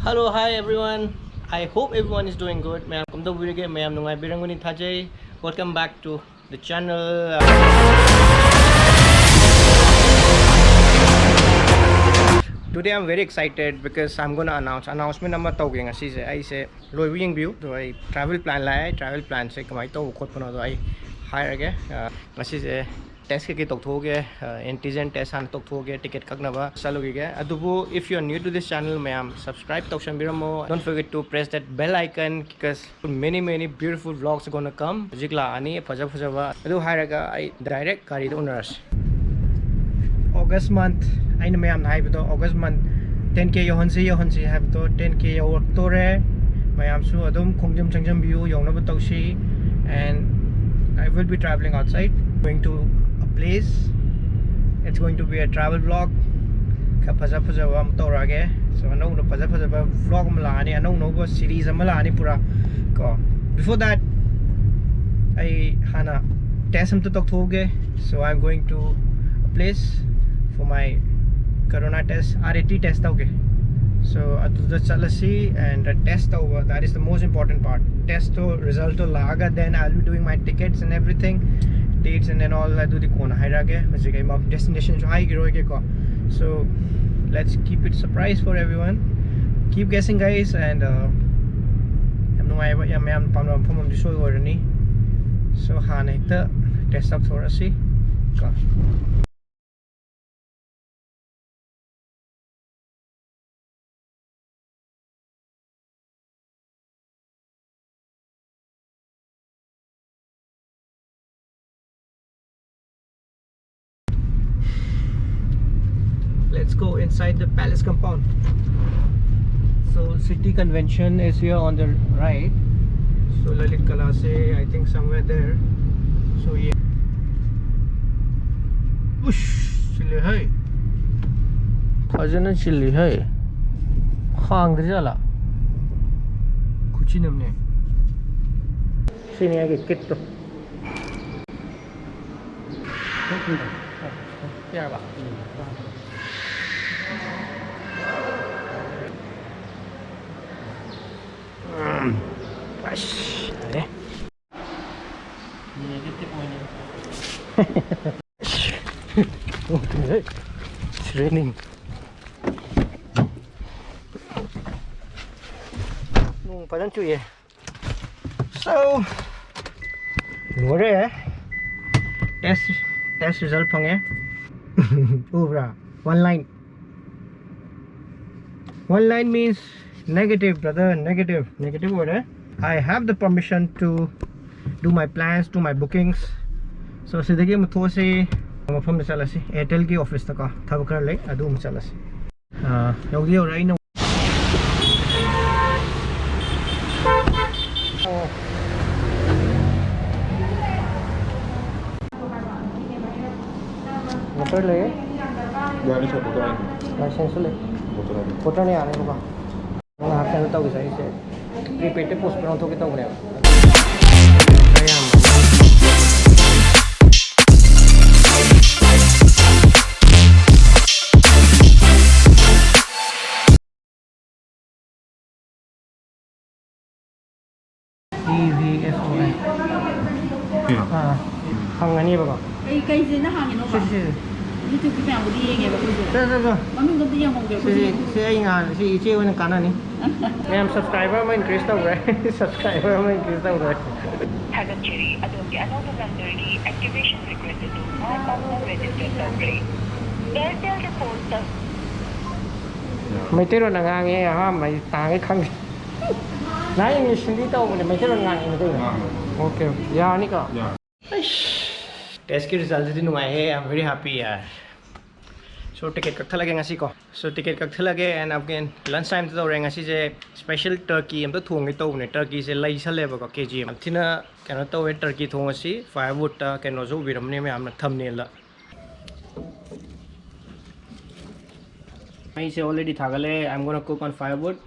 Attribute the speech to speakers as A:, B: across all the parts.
A: Hello, hi everyone. I hope everyone is doing good. Welcome back to the channel. Today I'm very excited because I'm gonna announcement number talking. I say Loy view. So I travel plan say kamai to khot pano do I hire again. Test ke tok thoge antigen test han tok thoge ticket kaknaba salogi ge adubu. If you are new to this channel ma'am, subscribe tokshan biramo. Don't forget to press that bell icon because many beautiful vlogs are gonna come. Jigla ani phaja ba adu hire I direct kari do owners. August month I know ma'am hai to August month 10k yohansi have to 10k work to re ma'am su adum khongjam changjam view yongna ba tawsi. And I will be traveling outside, going to a place. It's going to be a travel vlog. Phaja wa mtorage. So no phaja vlog malani no series malani pura ko. Before that I hana test to talk thoge. So I'm going to a place for my corona test, RAT test okay. So the chalasi and the test over, that is the most important part. Test to result to laga, then I'll be doing my tickets and everything, dates and then all I do the kona hairage destination high. So let's keep it surprise for everyone. Keep guessing guys, and so hana test up for us. Let's go inside the palace compound. So city convention is here on the right. So Lalit Kalase, I think somewhere there. So yeah. Ush, chili hai. Khajana chili hai. Khang drijala. Kuchi namne. Sini age kitto. Yeah, ba. It's raining. So, test result pang one line. One line means negative, brother. Negative word eh? I have the permission to do my plans, do my bookings. So sidagi mutho se mafam chalasi Airtel ki office ta ka thab kar le adu chalasi yogdi right now. motor le gari se photo license le photo ne aane ko ba ha kan ta gisa ise prepaid post par to ke ta bone EVSOI hangani ba
B: kai je na hangin no ba YouTube ki pang di yenge ba ko
A: so
B: mami ko di yang mo ko
A: si ai nga si che wen kana ni ma'am subscriber mo increase ta right subscriber mo increase ta right
C: Hello Cherry, adom ki anong number ni activation requested to not registered number. Airtel report the
A: mai tero na ngang ye ha mai ta cái khang nãy ni sindi ta ne mai tero ngang ni dei okay ya ni ka test के result दिन हुआ है. I'm very happy यार. So ticket कब लगे ngasi को. So ticket कब लगे and again lunch time तो रहेंगे ngasi जे special turkey हम तो थोंगे तो उन्हें turkey से लाई चले बको kg हम थी ना क्या तो वे turkey थोंगे सी firewood ता क्या नोज़ो विरमने में हमने thumbnail ला. मैं इसे already था गले I'm gonna cook on firewood.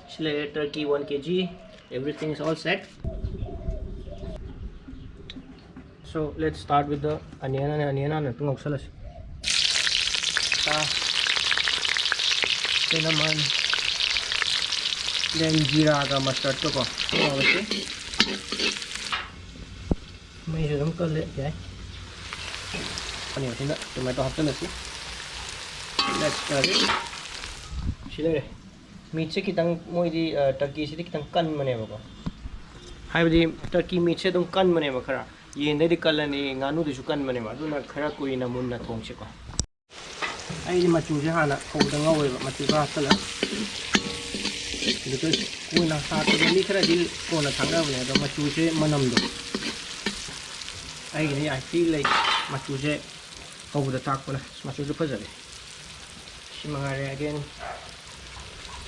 A: इसलिए turkey 1 kg. Everything is all set. So let's start with the onion and tung salas. Cinnamon, then jeera ka mustard to ko okay mai je dum kal le jai ani sina tomato hapta nasi let's start it sile meat se kitang moi di turkey se kitang kan mane ba ko hai di turkey meat se dum kan mane ba khara yen dai kal ani nganu di su kan mane ba duna khara kui na mun na thong se ko ai ma chu je hana ko da ngawe ba ma chu ba sala because kui na sa to ni khara dil ko na thanga ba ne do ma chu se manam do I feel like ma chu se ko da tak ko na ma chu se phajale si mangare again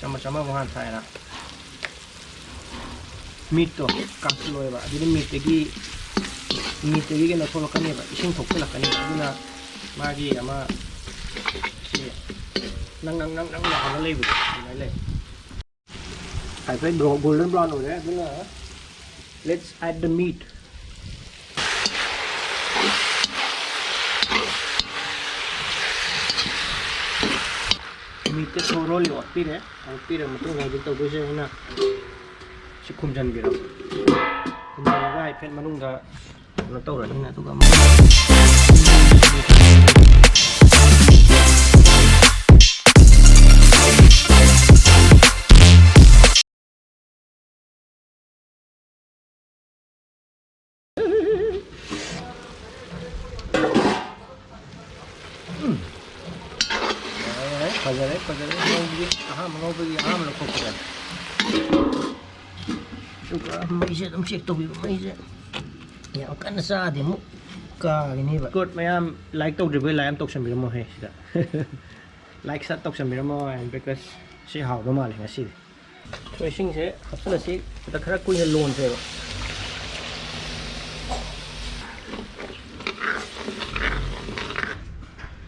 A: sama-sama bukan saya nak meat to kapsul loy ba jadi meat lagi kena follow kan ya ba ising thok la kan aduna magi ama si nang la lay bu mai lay I phải golden brown rồi đấy aduna let's add the meat meat ke thoro li ot pi re matu ngai to do je na si khum jan bi ro khum jan ga ai phen manung da na to ra na to ga ma Pajare, mengobrol aham lo kopiran. Suka maise dum check to bi maise. Ya kan sa di mu ka ini ba. Good mayam like to dribble layam tok sam bi mo he sida. Like sa tok sam bi mo and because si hao do ma le ngasi. So sing se hapsala si ta khara kui ne lon se ba.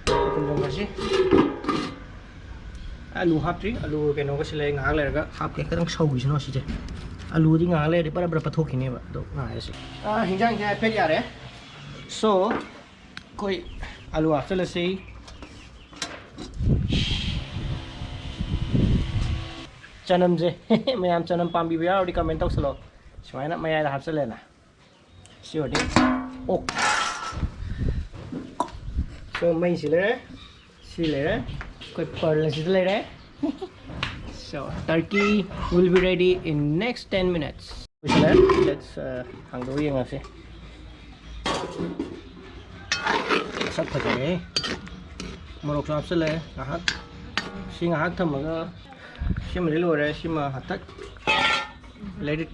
A: Kung ngasi alu hapri alu keno ko sila ngang le ga hap ke kadang sau gi no si je alu di ngang le de para pathok ni ba do na ese hinjang je pe ya re so koi alu after le sei chanam je mayam chanam pam bi ya odi comment tok salo smai na maya hap sele na si odi ok so mai si le koi pearl si le re so turkey will be ready in next 10 minutes let's hang do yang ase sab pha jaye morok sab se le ngahak si ngahak tham ga si ma le lo re si ma hatak let it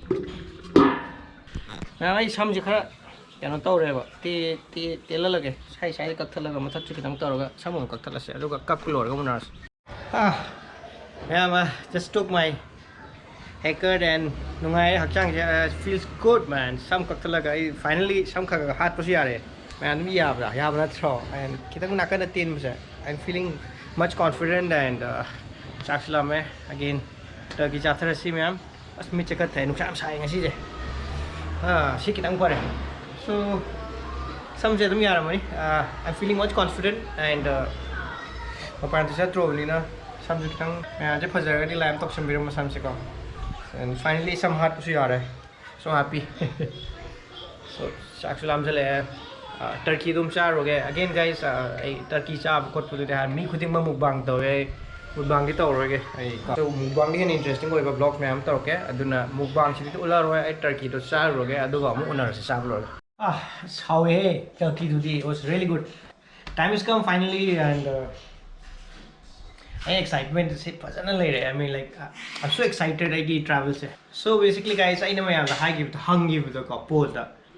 A: na ai sam ji khara kano tau re ba ti la lage sai kak thala ga mathak chi kitang tau ga samong kak thala se aduga kap lor ga munas yeah just took my haircut and nungai hakchang feels good man sam kak thala ga finally sam kha ga hat pasi are man mi ya bra thro and kitang na ka na tin se I'm feeling much confident and chakla me again turkey chathra si ma'am as mi chekat thai nu sam sai ngasi je si kitang pare so some say I'm feeling much confident and apparently I throw ni na some kitang je phajar ni lam tok sam biram sam se ko and finally some hard pusi are so happy so saksulam jale turkey dum cha roge again guys ai turkey cha kot pu de har mi khuting ma mukbang to e mukbang gi to roge ai so mukbang ni interesting oi ba vlog me am to ke aduna mukbang chi to ular roy ai turkey to cha roge aduga mu unar se sa vlog it's how hey turkey today was really good time has come finally and excitement is personal I mean like I'm so excited I get travel se so basically guys I know I have the high gift hung give the couple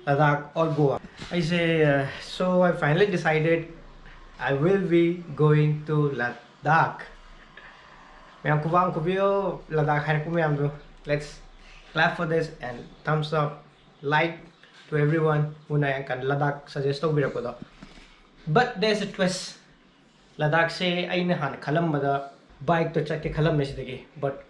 A: Ladakh or Goa I say so I finally decided I will be going to Ladakh mayam kubang kubio Ladakh hai ku mayam do let's clap for this and thumbs up like to everyone who can Ladakh suggest to bira ko da but there's a twist Ladakh se aina han khalam bada bike to chakke khalam ne sidagi but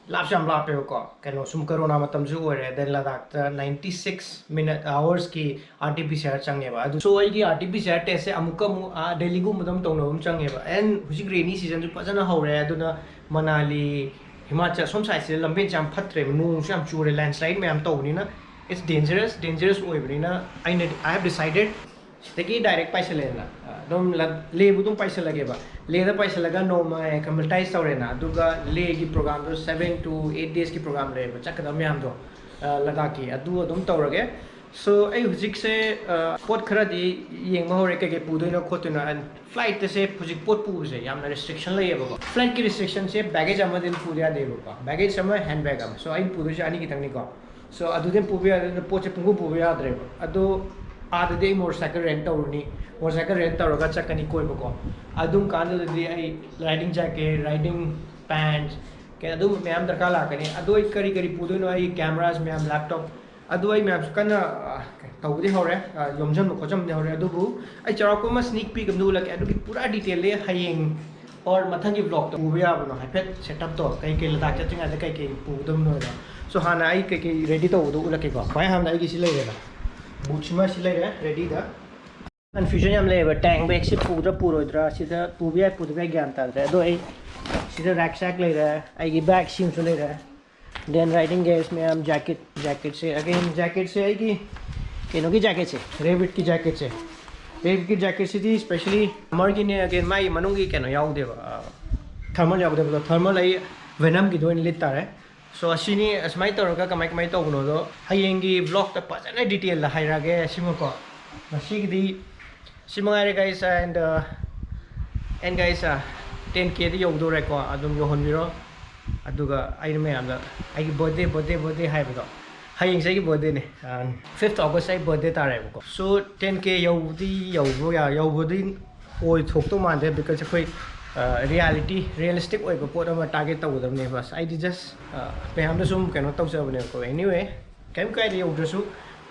A: lapsam lape ko kano sum corona matam ju ore then Ladakh 96 hours ki RT-PCR change ba so ai ki RT-PCR test se amuka mu Delhi gu mudam tong nom change ba and husik rainy season ju pajana hore aduna Manali Himachal som side se lambe jam phatre nu jam chure landslide me am to ni na it's dangerous oi bani na I have decided staki direct paisa lena dom le bu dum paisa lage ba le da paisa laga no ma acclimatize tawre na duga le gi program do 7 to 8 days ki program le ba chakada me am do laga ki adu dum tawrage so ai hujik se pot khara di yeng ma hore ke pu do na khotuna and flight se hujik pot pu se yam na restriction le ba flight ki restriction se baggage am din pu ya de ba baggage sama hand bag am so ai pu do se ani ki tang ni ko so adu den pu ya pot se pu pu ya dre ba adu ad de motorcycle rent tawrni motorcycle rent tawraga chakani koi ba ko adum kan di ai riding jacket riding pants ke adu me am darka la kani adu ai kari pu do no ai cameras me am laptop adu ai maps kana tawdi hore yomjam ko jam ne hore adu bu ai chara ko ma sneak peek am nu la ke adu ki pura detail le hayeng or mathang ki vlog to bu ya no hypet setup to kai kai la ta chinga da kai kai pu dum no da so hana ai kai kai ready to du la ke ko pai ham dai ki si le da buchma si le ready da confusion yam le ba tank bag si pu da puro dra si da pu bi ai pu da gyan ta da do ai si da rucksack le da ai ki bag sim so le da then riding gears में हम jacket से again jacket से है कि किनो की jacket से rabbit की jacket से थी especially हमारे की ने again माई मनुंग की किनो याव दे thermal याव दे बोलो thermal आई venom की दो इन लिट्टा है so अशीनी अस्माई तो रखा कमाई तो गुनो दो हायेंगी vlog तक पास ना detail ला हाय रागे सिमो को मशीक दी सिमो आरे guys and guys 10k दी योग दो रखो अदुम यो हन बिरो aduga ai me am da ai birthday hai ba do hayeng sai ki birthday ne 5th August ai birthday ta re ko so 10k yo bo di oi thok to man de because koi realistic oi ko pot ma target taw dam ne bas I just pe ham da sum kano taw sa ne ko anyway kem kai de yo su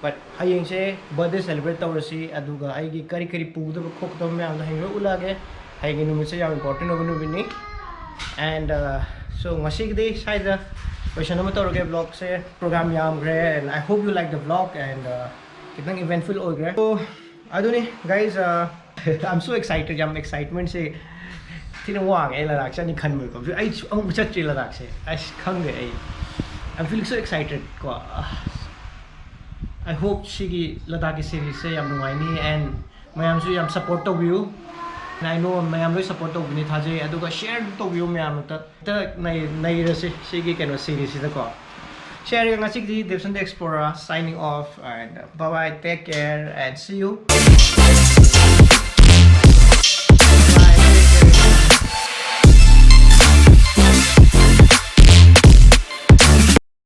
A: but hayeng se birthday celebrate taw si aduga ai gi kari pu da khok to me am da heng ula ge hayeng nu se ya important no nu ni and so ngasik day side the question number to vlog se program yam gre and I hope you like the vlog and kitang eventful ho gre so aduni guys I'm so excited jam excitement se tin wang ai la rak sa ni khan mu ko ai ong chat tri la rak se ai khang ge ai I'm feeling so excited ko I hope shigi ladakh ki series se yam nuai ni and mayam su yam support to view and I know mayam loi support to bini thaje aduga share to view mayam ta nai rase sigi keno series da ko share nga sik di Devson the Explorer signing off and bye bye take care and see you